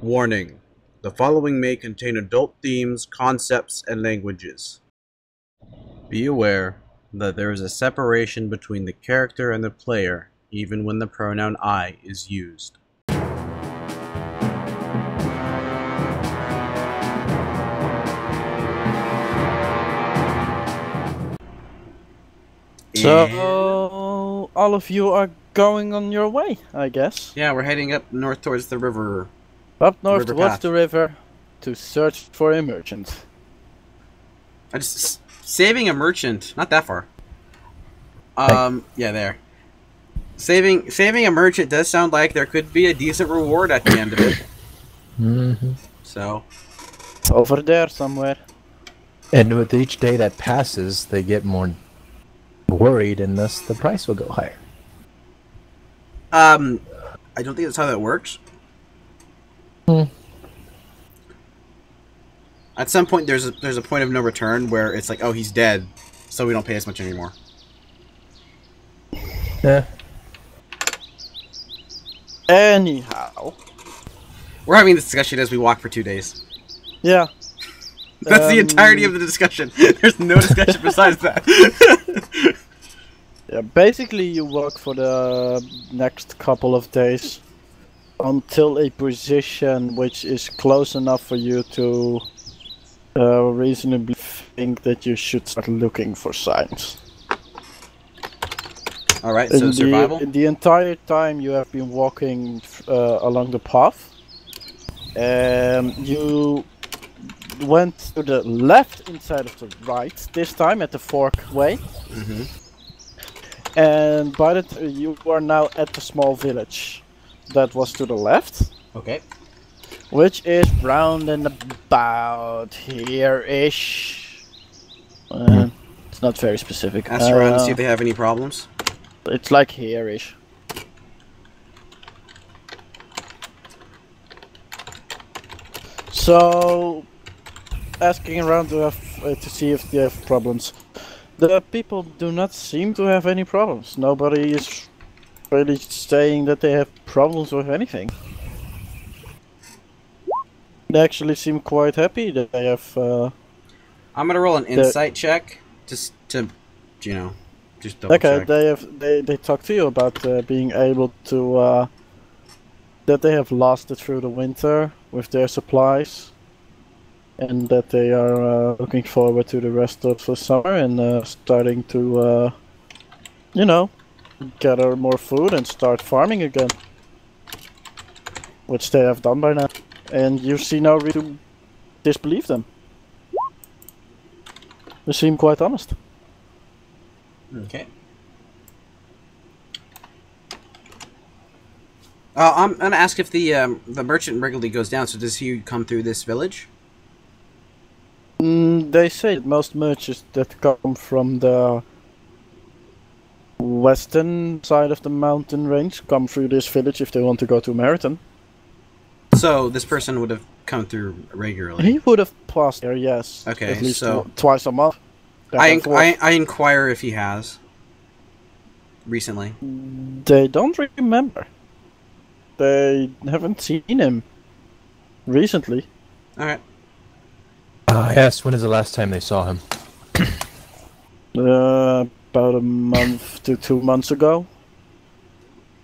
Warning: the following may contain adult themes, concepts, and languages. Be aware that there is a separation between the character and the player, even when the pronoun I is used. So, all of you are going on your way, I guess. Yeah, we're heading up north towards the river. Up north towards path. the river to search for a merchant. Saving a merchant, not that far. Yeah, there. Saving a merchant does sound like there could be a decent reward at the end of it. So, It's over there somewhere. And with each day that passes, they get more worried, and thus the price will go higher. I don't think that's how that works. At some point, there's a point of no return where it's like, oh, he's dead, so we don't pay as much anymore. Yeah. Anyhow. We're having this discussion as we walk for 2 days. Yeah. That's the entirety of the discussion. There's no discussion besides that. Yeah, basically you walk for the next couple of days until a position which is close enough for you to reasonably think that you should start looking for signs. Alright, so survival? The entire time you have been walking along the path, you went to the left instead of the right, this time at the fork way. And by the you are now at the small village that was to the left. Okay. Which is round and about here-ish. It's not very specific. Ask around to see if they have any problems. It's like here-ish. So, asking around to see if they have problems. The people do not seem to have any problems. Nobody is really saying that they have problems with anything. They actually seem quite happy that they have. I'm gonna roll an insight check just to, just double check. They talk to you about being able to that they have lasted through the winter with their supplies, and that they are looking forward to the rest of the summer and starting to, gather more food and start farming again, which they have done by now. And you see no reason to disbelieve them. They seem quite honest. Okay. I'm gonna ask if the merchant regularly goes down. So does he come through this village? They say that most merchants that come from the western side of the mountain range come through this village if they want to go to Meriton. So this person would have come through regularly. He would have passed there, yes. Okay, at least so twice a month. I inquire if he has recently. They don't remember. They haven't seen him recently. All right. I asked when is the last time they saw him. About a month to 2 months ago.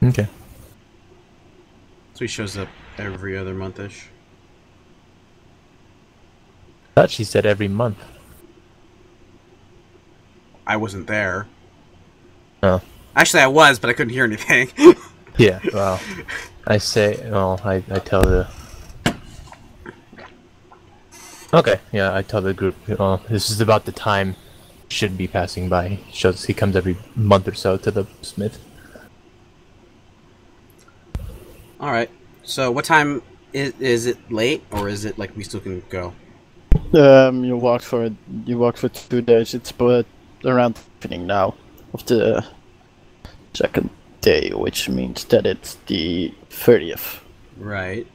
Okay. So he shows up every other month-ish. Thought she said every month. I wasn't there. Oh. Actually, I was, but I couldn't hear anything. Yeah, well, I tell the... Okay, yeah, I tell the group, this is about the time should be passing by. He comes every month or so to the smith. Alright, so what time is it late, or is it like we still can go? You walked for 2 days. It's about around evening now of the second day, which means that it's the 30th. Right.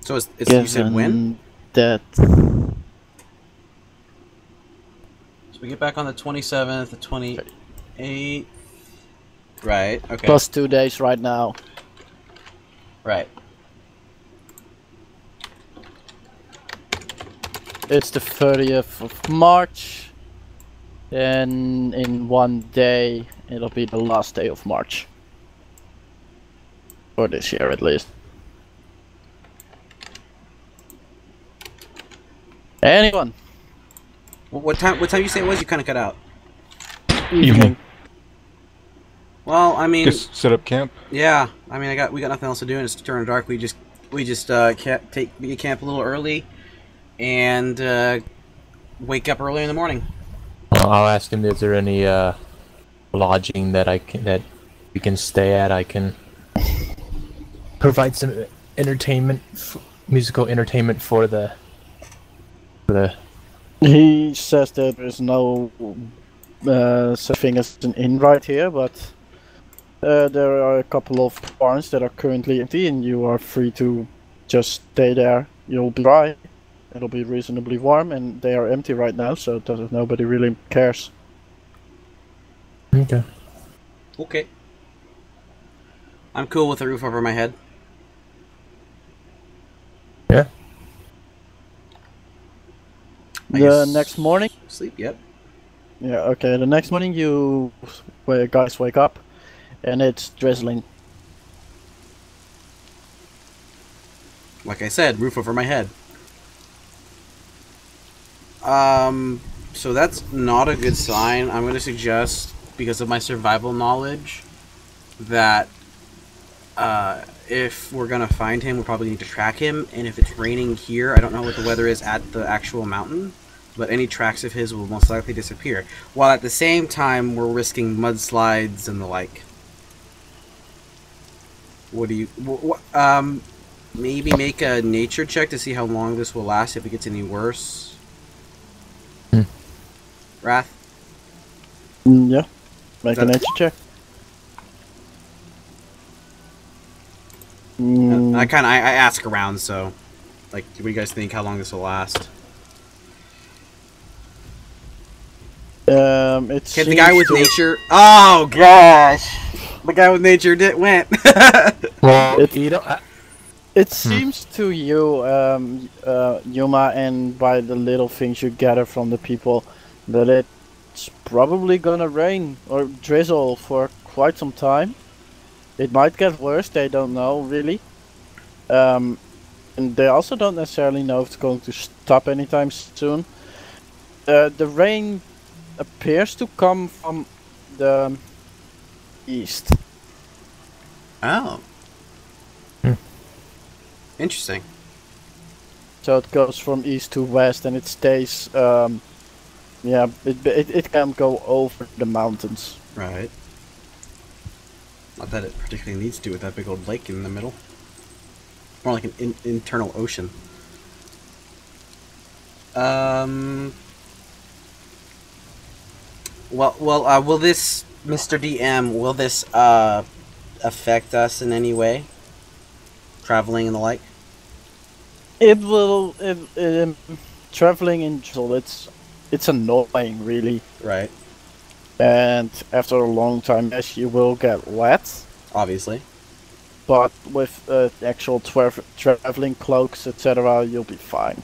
So you said when? That. So we get back on the 27th, the 28th. Right, okay. Plus 2 days right now. Right. It's the 30th of March, and in 1 day it'll be the last day of March. For this year at least. Anyone? What time you say it was? You kind of cut out. Evening. Well, I mean, Just set up camp. yeah. I mean, we got nothing else to do, and it's turning dark. We just can't camp a little early, and wake up early in the morning. Well, I'll ask him. Is there any lodging that we can stay at? I can provide some entertainment, musical entertainment for the. He says that there's no such thing as an inn right here, but there are a couple of barns that are currently empty, and you are free to just stay there. You'll be dry, it'll be reasonably warm, and they are empty right now, so nobody really cares. Okay. Okay. I'm cool with a roof over my head. Yeah. The next morning? Sleep, yep. Yeah, okay, the next morning you guys wake up, and it's drizzling. Like I said, roof over my head. So that's not a good sign. I'm going to suggest, because of my survival knowledge, that if we're going to find him, we'll probably need to track him. And if it's raining here, I don't know what the weather is at the actual mountain, but any tracks of his will most likely disappear. While at the same time, we're risking mudslides and the like. What do you... maybe make a nature check to see how long this will last, if it gets any worse. Wrath? Yeah, make a nature check. I ask around, so... Like, what do you guys think, how long this will last? It's the guy with nature... Oh, gosh! The guy with nature went! Well, It seems to you, Yuma, and by the little things you gather from the people, that it's probably gonna rain or drizzle for quite some time. It might get worse, they don't know, really. And they also don't necessarily know if it's going to stop anytime soon. The rain appears to come from the east. Oh. Interesting. So it goes from east to west, and it stays. Yeah, it can go over the mountains. Right. Not that it particularly needs to with that big old lake in the middle. More like an internal ocean. Well, will this, Mr. DM, will this affect us in any way? Traveling and the like? It will. Traveling in drizzle, it's annoying, really. Right. And after a long time, yes, you will get wet. Obviously. But with actual traveling cloaks, etc., you'll be fine.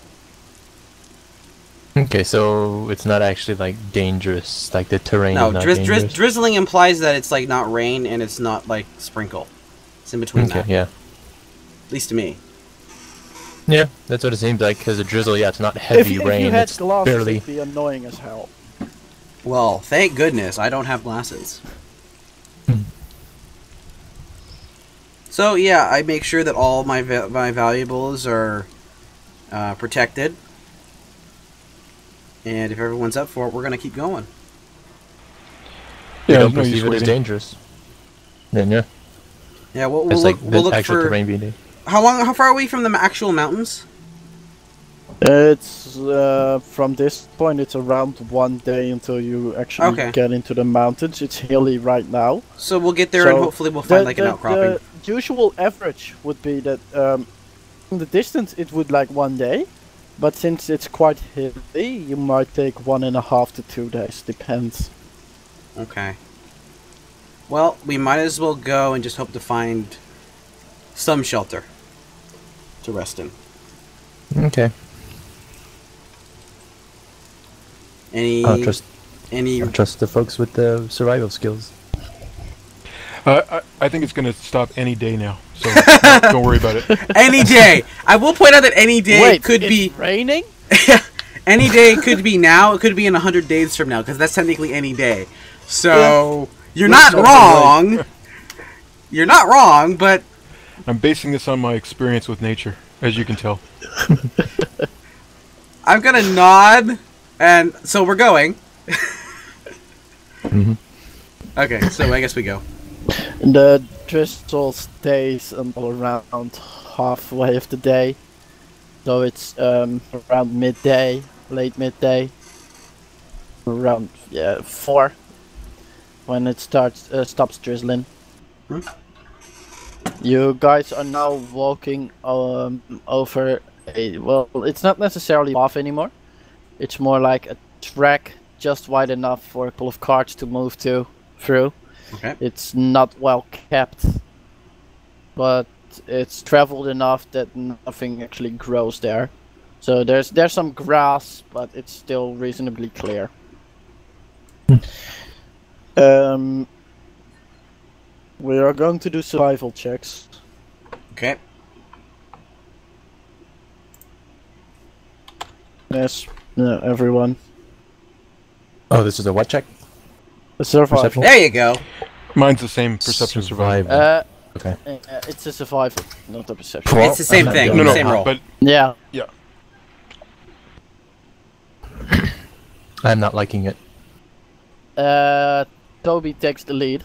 Okay, so it's not actually like dangerous, like the terrain. No, is not dangerous. drizzling implies that it's like not rain and it's not like sprinkle. It's in between that. Yeah. At least to me. Yeah, that's what it seems like, because the drizzle, yeah, it's not heavy if rain, you had it's glasses, barely... it'd be annoying as hell. Well, thank goodness I don't have glasses. So yeah, I make sure that all my valuables are protected. And if everyone's up for it, we're gonna keep going. You Yeah, don't no use perceive it as waiting. dangerous. Then yeah. Yeah, we'll It's like look the actual for... terrain being... How far are we from the actual mountains? It's from this point, it's around 1 day until you actually get into the mountains. It's hilly right now. So we'll get there and hopefully we'll find like an outcropping. The usual average would be that in the distance it would like 1 day, but since it's quite hilly, you might take 1.5 to 2 days. Depends. Okay. Well, we might as well go and just hope to find some shelter to rest in. Okay. Any? I trust the folks with the survival skills. I think it's going to stop any day now, so don't worry about it. Any day. I will point out that any day Wait, could it's be raining? any day could be now. It could be in 100 days from now because that's technically any day. So you're not wrong. You're not wrong, but I'm basing this on my experience with nature, as you can tell. I'm gonna nod, and so we're going. Okay, so I guess we go. The drizzle stays until around halfway of the day. So it's around midday, late midday. Around 4 when it stops drizzling. You guys are now walking over well, it's not necessarily a path anymore. It's more like a track just wide enough for a couple of carts to move through. Okay. It's not well kept, but it's traveled enough that nothing actually grows there. So there's some grass, but it's still reasonably clear. We are going to do survival checks. Okay. Yes, everyone. Oh, this is a what check? A survival. Perception? There you go. Mine's the same perception survival. Okay. It's a survival, not a perception. Well, It's the same I'm not thing. doing No, Same no, roll. but Yeah. yeah. I'm not liking it. Toby takes the lead.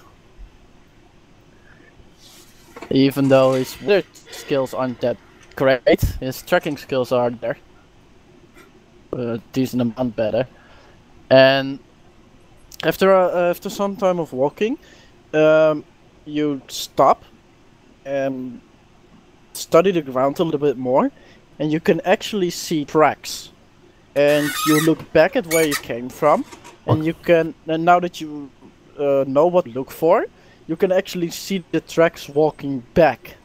Even though his other skills aren't that great, his tracking skills are there. A decent amount better. And after some time of walking, you stop and study the ground a little bit more, and you can actually see tracks. And you look back at where you came from, and you can. And now that you know what to look for, you can actually see the tracks walking back.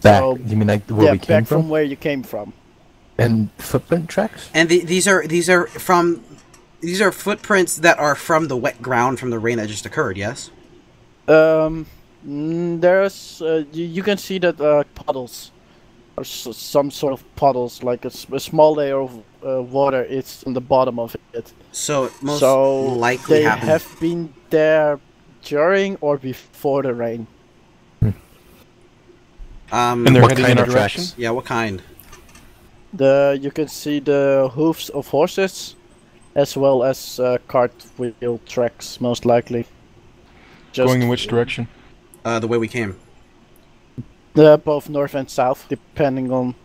Back? So, You mean like where we came back from where you came from. And footprint tracks? And these are footprints that are from the wet ground from the rain that just occurred. Yes. There's you can see that puddles, or some sort of puddles, like a small layer of water. It's on the bottom of it. So most So likely they happened. have been there during or before the rain. And they're What heading kind in of our direction. tracks? Yeah. What kind? You can see the hoofs of horses, as well as cartwheel tracks, most likely. Going in which direction? The way we came. Both north and south, depending on.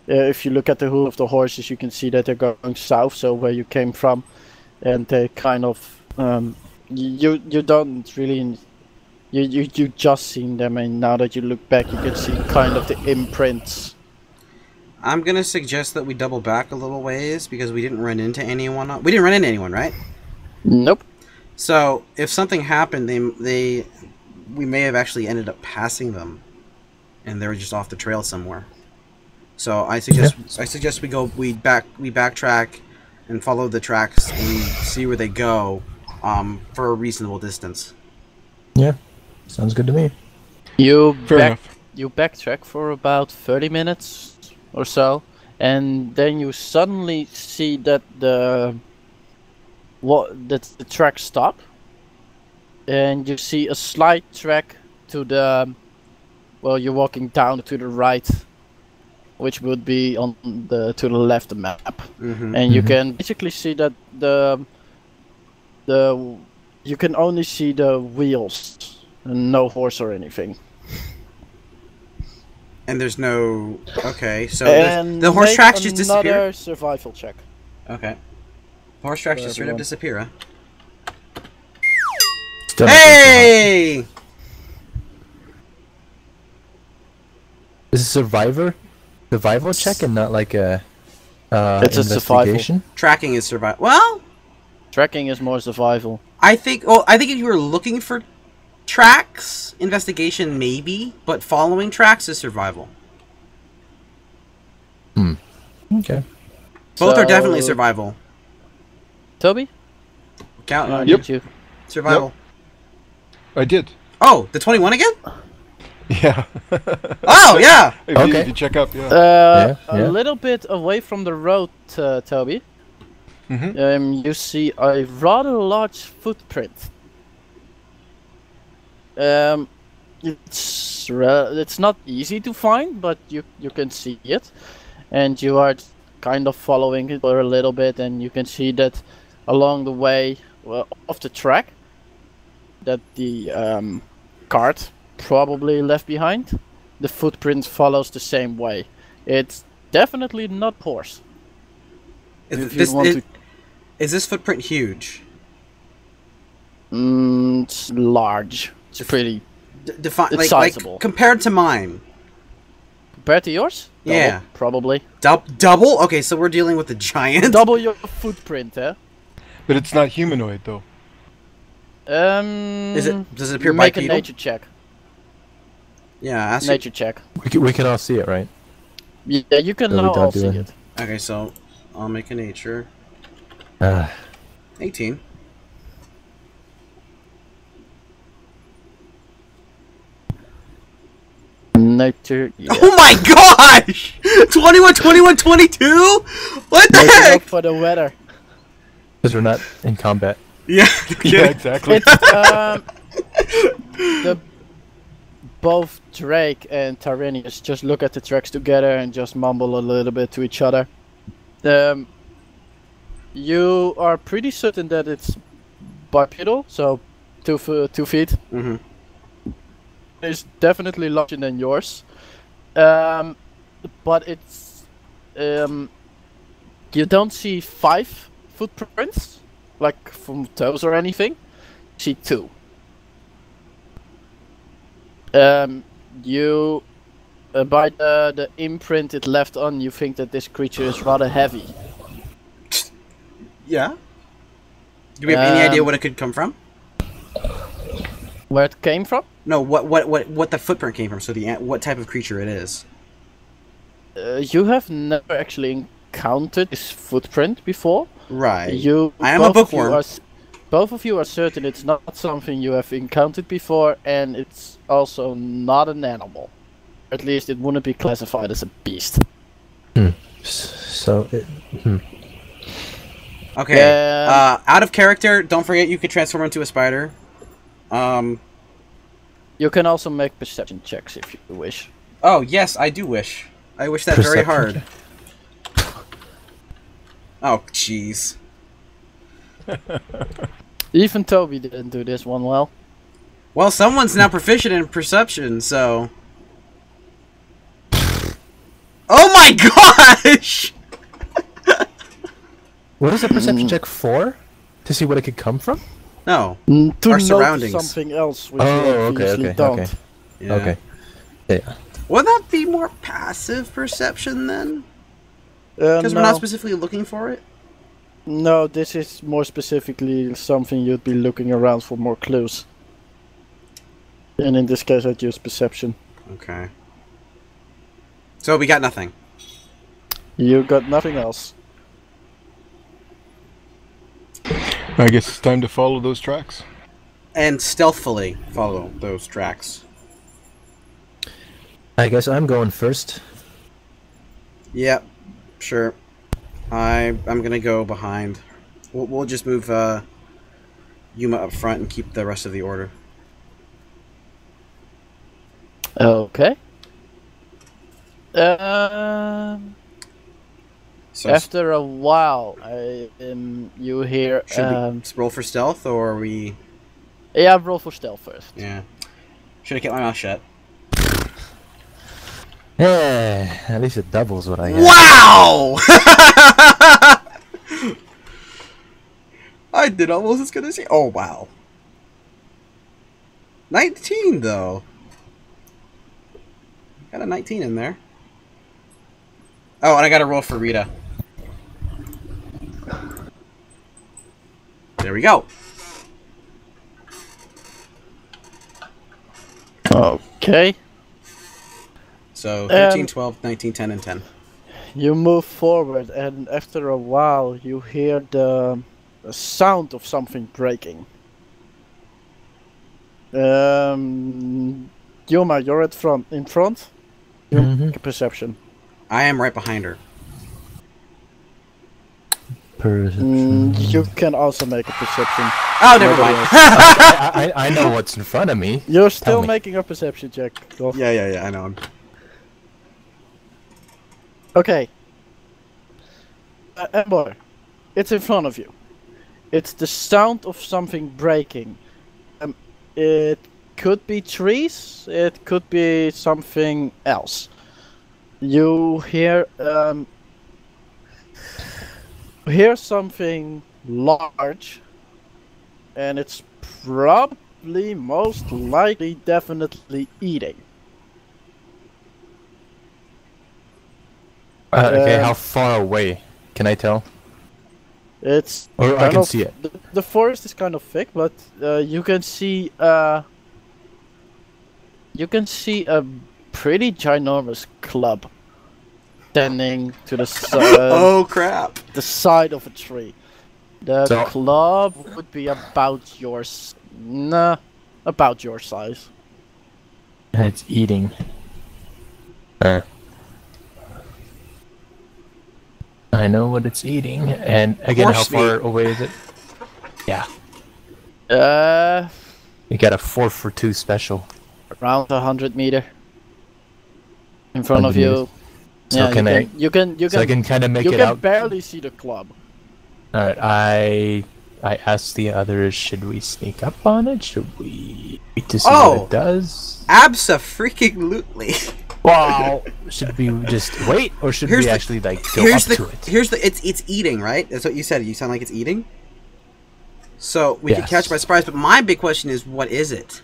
If you look at the hoof of the horses, you can see that they're going south, so where you came from, and they kind of. You don't really. You just seen them, and now that you look back, you can see kind of the imprints. I'm gonna suggest that we double back a little ways because we didn't run into anyone. We didn't run into anyone, right? Nope. So if something happened, we may have actually ended up passing them, and they were just off the trail somewhere. So I suggest we backtrack and follow the tracks and see where they go, for a reasonable distance. Yeah, sounds good to me. You Fair enough. You backtrack for about 30 minutes or so, and then you suddenly see that the track stop, and you see a slight track to the. Well, you're walking down to the right, which would be on to the left of the map, and you can basically see that you can only see the wheels and no horse or anything. And there's no. Okay, so And the horse make tracks just disappear. Another survival check. Okay. Horse tracks For just straight up everyone. disappear, huh? Still not Hey! Is it survival check and not like a It's a survival. investigation? Tracking is survival. Well, Tracking is more survival. I think. Well, I think if you were looking for tracks, investigation maybe, but following tracks is survival. Okay. Both are definitely So, survival. Toby? Count on Did you? survival. I did. Oh, the 21 again? Yeah. Oh, yeah! If Okay. you check up, yeah. Yeah, A yeah. little bit away from the road, Toby. Mm-hmm. You see a rather large footprint. It's not easy to find, but you can see it, and you are kind of following it for a little bit, and you can see that along the way of the track that the cart probably left behind, the footprint follows the same way. It's definitely not horse. Is this footprint huge? It's large. It's pretty Define It's like sizable. compared to mine. compared to yours. Double, Yeah. probably Double? Okay, so we're dealing with a giant. double your footprint, eh? But it's not humanoid, though. Does it appear Make a bipedal? nature check. Yeah, ask Nature check. We can all see it, right? Yeah, you can So we now don't all do see it. it. Okay, so I'll make a nature. 18. Nature. Yeah. Oh my gosh! 21, 21, 22? What the Make it up heck? for the weather. Because we're not in combat. Yeah, Yeah, exactly. It's both Drake and Tyraneus just look at the tracks together and just mumble a little bit to each other. You are pretty certain that it's bipedal, so 2 feet. Mm-hmm. It's definitely larger than yours, but it's you don't see 5 footprints like from toes or anything. You see 2. You by the imprint it left on, you think that this creature is rather heavy. Yeah? Do we have any idea what it could come from? Where it came from? No, what the footprint came from, so what type of creature it is. You have never actually encountered this footprint before. Right. I am a bookworm. Both of you are certain it's not something you have encountered before, and it's also not an animal. At least it wouldn't be classified as a beast. So it. Okay. Out of character, don't forget you could transform into a spider. You can also make perception checks if you wish. Oh, yes, I do wish. I wish that very hard. Oh, jeez. Even Toby didn't do this one well. Well, someone's now proficient in perception, so... Oh my gosh! What is a perception check for? To see what it could come from? No. To Our notice surroundings. something else which Oh, you okay, obviously okay, don't. okay. Yeah. Okay. Yeah. Would that be more passive perception, then? Because No, we're not specifically looking for it? no, this is more specifically something you'd be looking around for more clues. And in this case I'd use perception. Okay. So we got nothing. You got nothing else. I guess it's time to follow those tracks. And stealthily follow those tracks. I guess I'm going first. Yep, sure. I'm gonna go behind. We'll just move Yuma up front and keep the rest of the order. Okay. So After a while, you hear. should we roll for stealth, or are we? Yeah, roll for stealth first. Yeah. Should have kept my mouth shut. Yeah, at least it doubles what I have. Wow! I did almost as good as you. Oh wow. 19 though. Got a 19 in there. Oh, and I got to roll for Rita. There we go. Okay. So 13, 12, 19, 10, and 10. You move forward, and after a while, you hear the sound of something breaking. Yuma, you're in front. Make a perception. I am right behind her. Perception. You can also make a perception. Oh, never mind. I know what's in front of me. You're still me. making a perception check. Go. Yeah, I know. Okay. Boy, it's in front of you. It's the sound of something breaking. It could be trees. It could be something else. You hear something large, and it's probably, most likely, definitely eating. Okay, how far away? Can I tell? It's Or I kind can of- see it. The forest is kind of thick, but you can see a pretty ginormous club standing to the Oh crap! the side of a tree. The So- club would be about about your size. And it's eating. I know what it's eating. And again, how Horse far meat. away is it? Yeah. You got a 4 for 2 special. Around 100 meter in front of 100 you. meters. So Yeah, can I? you can So I can kind of make you it can out. barely see the club. All right. I asked the others, should we sneak up on it? Should we wait to see Oh! what it does? Abso-freaking-lutely. Wow. Should we just wait, or should Here's we the- actually like go up to it? It's eating, right? That's what you said. You sound like it's eating. So we could Yes. catch by surprise. But my big question is, what is it?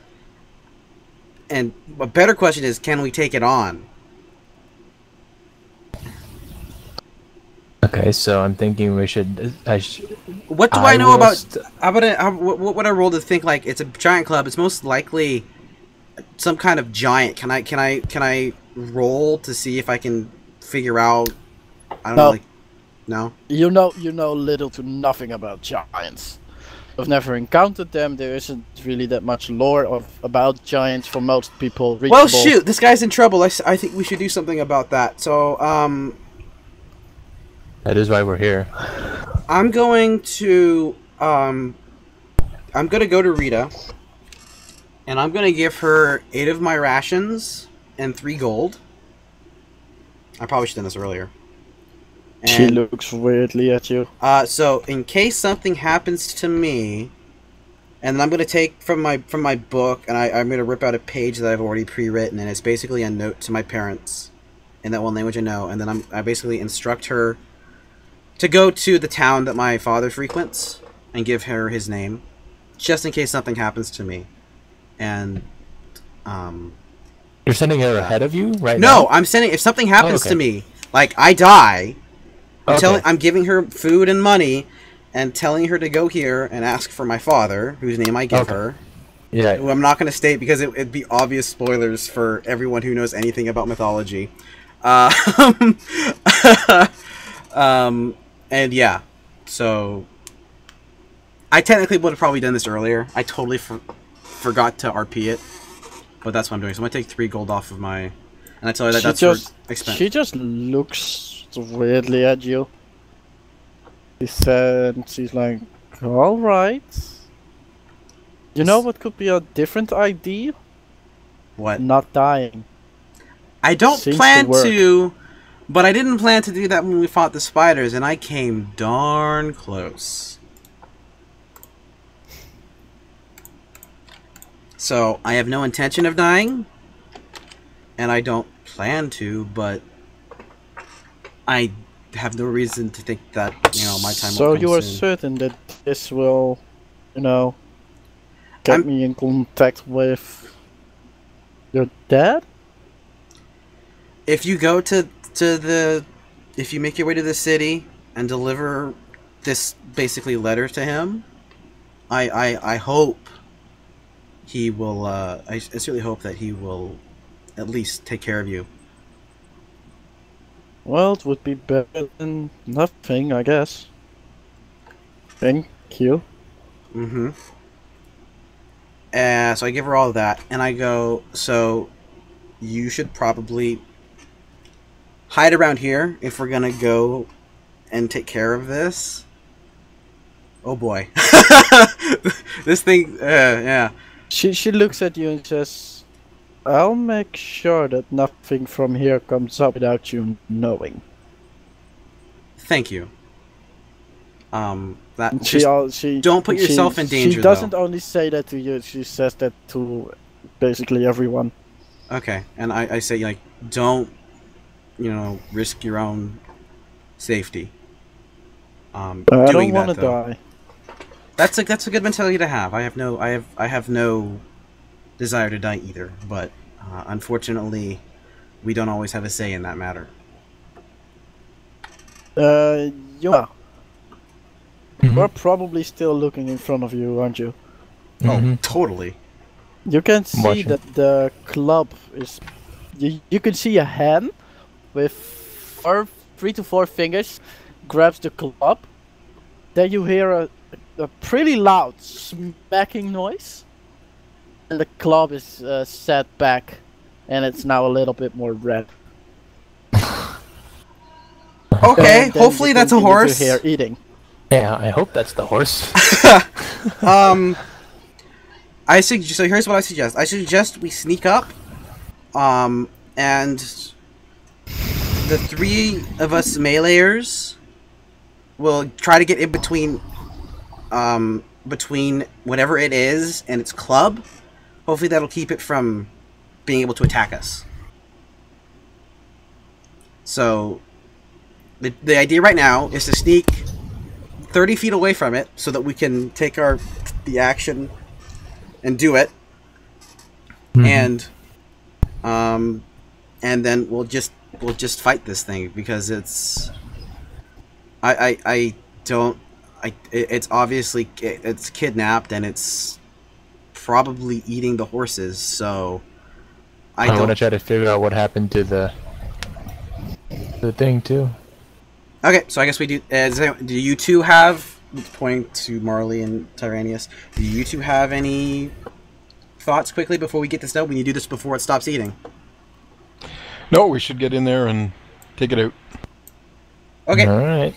And a better question is, can we take it on? Okay, so I'm thinking we should. What do I know will about? st- How about what would I roll to think like it's a giant club? It's most likely some kind of giant. Can I roll to see if I can figure out? I don't know. No. Like, no. You know little to nothing about giants. I've never encountered them. There isn't really that much lore about giants for most people. Well, reachable. shoot, this guy's in trouble. I think we should do something about that. So, That is why we're here. I'm going to go to Rita, and I'm gonna give her 8 of my rations and 3 gold. I probably should have done this earlier. She And, looks weirdly at you. so in case something happens to me, and then I'm gonna take from my book, and I'm gonna rip out a page that I've already pre-written, and it's basically a note to my parents in that one language I know, and then I basically instruct her to go to the town that my father frequents and give her his name, just in case something happens to me. And You're sending her ahead of you right no, now? I'm sending if something happens okay. to me, like I die. Okay. I'm giving her food and money, and telling her to go here and ask for my father, whose name I give Okay. her. Yeah. Who I'm not going to state because it'd be obvious spoilers for everyone who knows anything about mythology. And yeah, so I technically would have probably done this earlier. I totally forgot to RP it, but that's what I'm doing. So I'm gonna take 3 gold off of my, and I tell her that that's for expense. She just looks weirdly at you. She said, she's like, all right. You know what could be a different idea? What? Not dying. I don't Seems to plan work. to, but I didn't plan to do that when we fought the spiders, and I came darn close. So, I have no intention of dying, and I don't plan to, but I have no reason to think that, my time So will come you are soon. certain that this will, get me in contact with your dad? If you go if you make your way to the city and deliver this basically letter to him, I hope he will, I sincerely hope that he will at least take care of you. Well, it would be better than nothing, I guess. Thank you. Mm-hmm. So I give her all of that, and I go, so you should probably hide around here if we're gonna go and take care of this. Oh boy. This thing, yeah. She looks at you and says, I'll make sure that nothing from here comes up without you knowing. Thank you. That She don't put yourself in danger. She doesn't only say that to you; she says that to basically everyone. Okay, and I say, like, don't, risk your own safety. I don't want to die. That's a good mentality to have. I have no desire to die either, but unfortunately, we don't always have a say in that matter. Yuma. You're probably still looking in front of you, aren't you? Oh, totally. You can see that the club is... You can see a hand with 3 to 4 fingers grabs the club. Then you hear a pretty loud smacking noise. And the club is set back. And it's now a little bit more red. Okay, hopefully that's a horse. To hear eating. Yeah, I hope that's the horse. So here's what I suggest. I suggest we sneak up, and the 3 of us meleeers will try to get in between whatever it is and its club. Hopefully that'll keep it from being able to attack us. So the idea right now is to sneak 30 feet away from it so that we can take the action and do it. And then we'll just fight this thing because it's it's obviously it's kidnapped and it's probably eating the horses, so I want to try to figure out what happened to the thing too. Okay, so I guess we do. Do you two have, pointing to Marley and Tyraneus, do you two have any thoughts quickly before we get this done? We need to do this before it stops eating. No, we should get in there and take it out. Okay. All right.